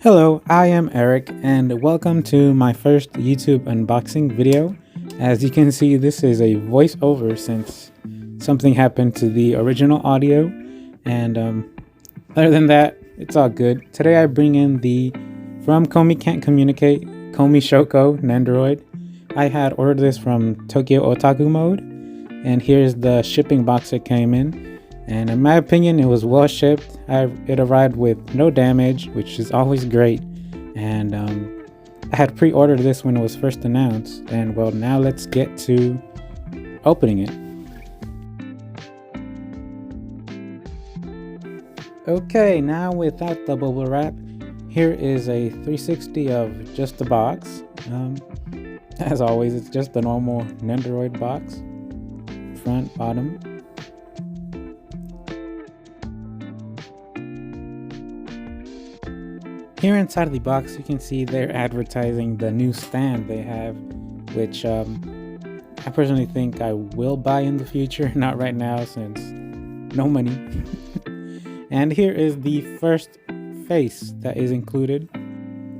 Hello, I am Eric and welcome to my first YouTube unboxing video. As you can see, this is a voiceover since something happened to the original audio, and other than that, it's all good. Today I bring in the From Komi Can't Communicate Komi Shoko Nendoroid. I had ordered this from Tokyo Otaku Mode, and here's the shipping box it came in. And in my opinion, it was well shipped. It arrived with no damage, which is always great. And I had pre-ordered this when it was first announced. And well, now let's get to opening it. Okay, now without the bubble wrap, here is a 360 of just the box. As always, it's just the normal Nendoroid box, front, bottom. Here inside of the box, you can see they're advertising the new stand they have, which I personally think I will buy in the future, not right now since no money. And here is the first face that is included.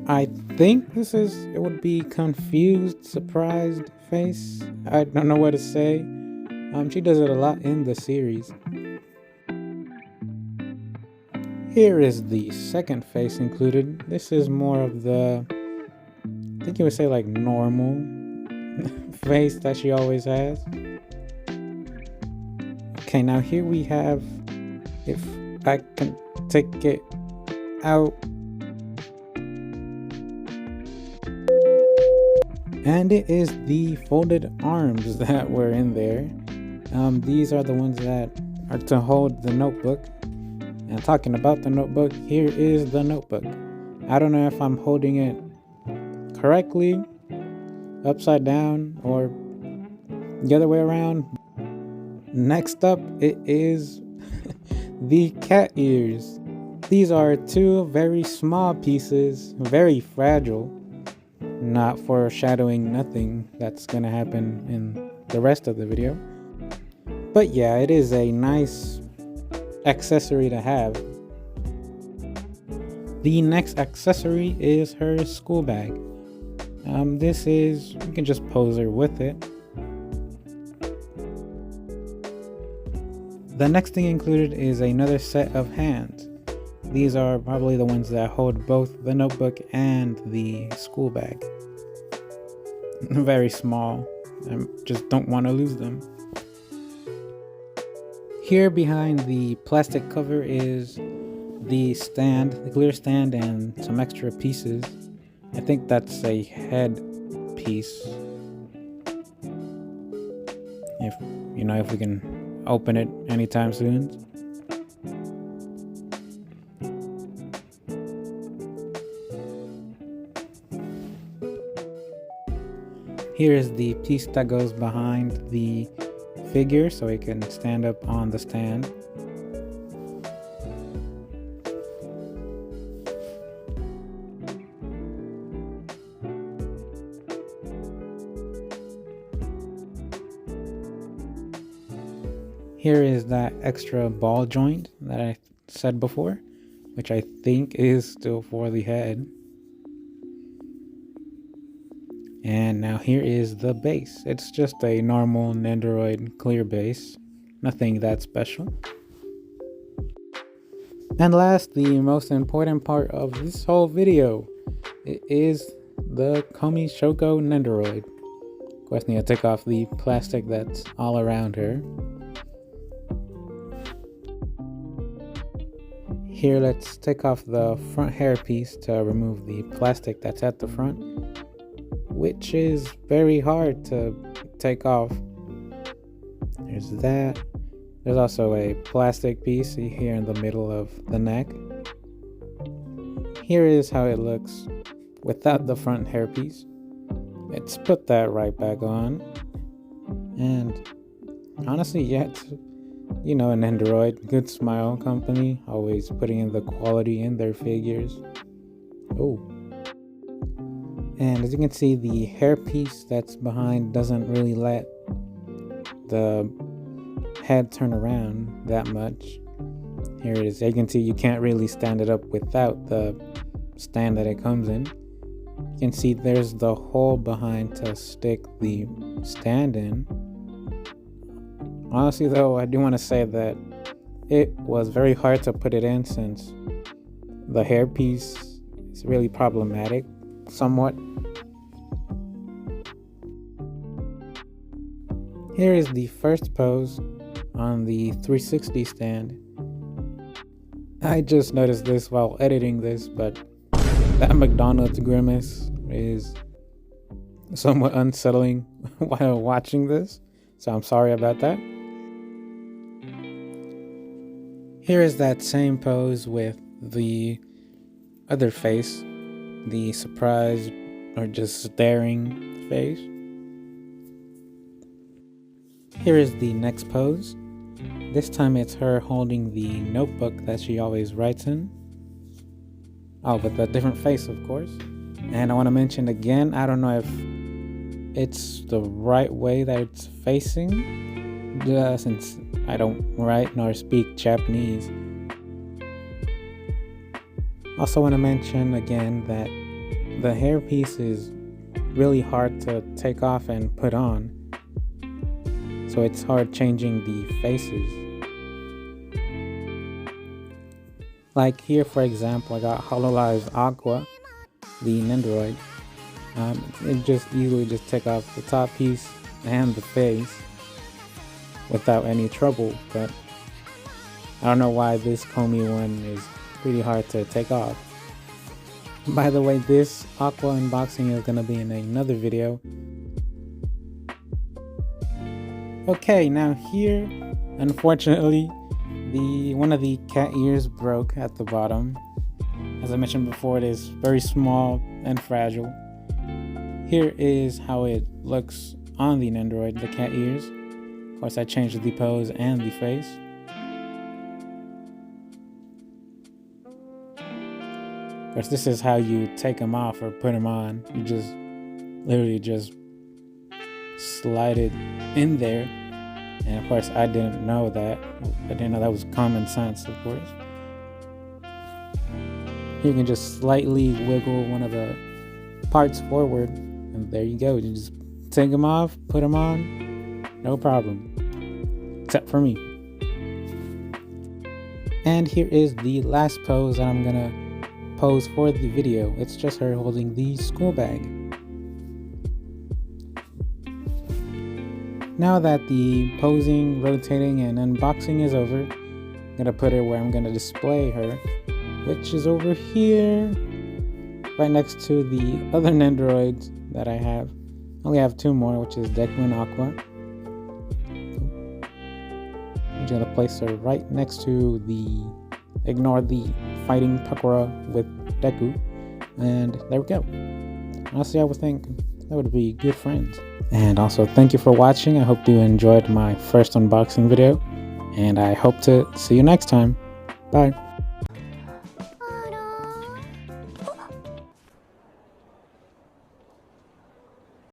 I think it would be confused, surprised face. I don't know what to say. She does it a lot in the series. Here is the second face included. This is more of the, I think you would say like normal face that she always has. Okay, now here we have, if I can take it out. And it is the folded arms that were in there. These are the ones that are to hold the notebook. And talking about the notebook, here is the notebook. I don't know if I'm holding it correctly, upside down, or the other way around. Next up, it is the cat ears. These are two very small pieces, very fragile, not foreshadowing nothing that's gonna happen in the rest of the video. But yeah, it is a nice accessory to have. The next accessory is her school bag. This is, you can just pose her with it. The next thing included is another set of hands. These are probably the ones that hold both the notebook and the school bag. Very small. I just don't want to lose them. Here behind the plastic cover is the stand, the clear stand, and some extra pieces. I think that's a head piece. If we can open it anytime soon. Here is the piece that goes behind the figure so it can stand up on the stand. Here is that extra ball joint that I said before, which I think is still for the head. And now here is the base. It's just a normal Nendoroid clear base. Nothing that special. And last, the most important part of this whole video, it is the Komi Shoko Nendoroid. Of course, need to take off the plastic that's all around her. Here, let's take off the front hair piece to remove the plastic that's at the front, which is very hard to take off. There's that. There's also a plastic piece here in the middle of the neck. Here is how it looks without the front hair piece. Let's put that right back on. And honestly, yeah, it's, a Nendoroid, good smile company, always putting in the quality in their figures. Oh. And as you can see, the hair piece that's behind doesn't really let the head turn around that much. Here it is. As you can see, you can't really stand it up without the stand that it comes in. You can see there's the hole behind to stick the stand in. Honestly though, I do want to say that it was very hard to put it in since the hairpiece is really problematic somewhat. Here is the first pose on the 360 stand. I just noticed this while editing this, but that McDonald's grimace is somewhat unsettling while watching this, so I'm sorry about that. Here is that same pose with the other face, the surprised or just staring face. Here is the next pose. This time it's her holding the notebook that she always writes in. Oh, with a different face, of course. And I want to mention again, I don't know if it's the right way that it's facing, since I don't write nor speak Japanese. Also want to mention again that the hairpiece is really hard to take off and put on, so it's hard changing the faces. Like here, for example, I got Hololive's Aqua, the Nendoroid. It just easily just take off the top piece and the face without any trouble, but I don't know why this Komi one is pretty hard to take off. By the way, this Aqua unboxing is going to be in another video. Okay, now here, unfortunately, one of the cat ears broke at the bottom. As I mentioned before, it is very small and fragile. Here is how it looks on the Nendoroid, the cat ears. Of course, I changed the pose and the face. Of course, this is how you take them off or put them on. You just literally just slide it in there. And of course, I didn't know that. I didn't know that was common sense, of course. You can just slightly wiggle one of the parts forward, and there you go. You just take them off, put them on, no problem. Except for me. And here is the last pose that I'm gonna pose for the video. It's just her holding the school bag. Now that the posing, rotating, and unboxing is over, I'm gonna put her where I'm gonna display her, which is over here, right next to the other Nendoroids that I have. I only have two more, which is Deku and Aqua. I'm gonna place her right next to ignore the fighting Pakura with Deku, and there we go. Honestly, I would think that would be good friends. And also, thank you for watching. I hope you enjoyed my first unboxing video, and I hope to see you next time. Bye.